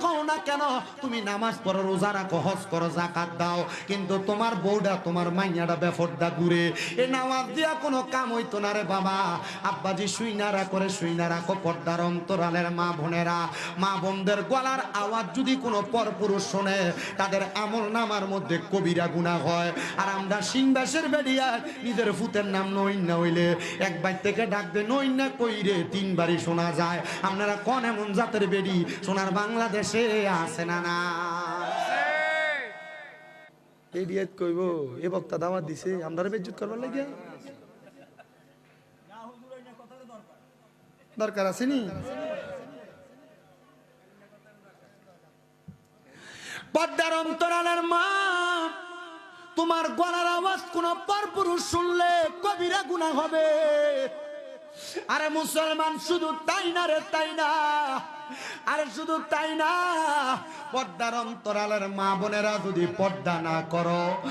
কও না কেন তুমি নামাজ পড়ো, রোজা রাখো, হজ করো, যাকাত দাও, কিন্তু তোমার বউটা তোমার মাইয়াটা বেফরদা ঘুরে, এ নামাজ দিয়া কোনো কাম হইতো না রে বাবা। আব্বাজি শুইনারা করে শুইনা রাখো পর্দার অন্তরালের মা বোনেরা। মা বোনদের গলার আওয়াজ যদি কোনো পরপুরুষ শোনে তাদের আমল নামার মধ্যে কবিরা গুনাহ হয়। আর আমরা সিংবাসের বেড়িয়া নিজের ফুতের নাম নইন না হইলে একবার থেকে ডাকবে নইন না কইরে তিনবারই শোনা যায়। আপনারা কোন এমন জাতের বেড়ি সোনার বাংলাদেশে আছে না? না এডিয়েট কইব এ বক্তা দাওয়াত দিছে আমরা বেজ্জত করবার লাগে দরকার আছে নি? পর্দার অন্তরালের মা, তোমার গলার আওয়াজ কোন পরপুরুষ শুনলে কবিরা গুনাহ হবে। আরে মুসলমান শুধু তাই না রে, তাই না, আরে শুধু তাই না, পর্দার অন্তরালের মা বোনেরা যদি পর্দা না করো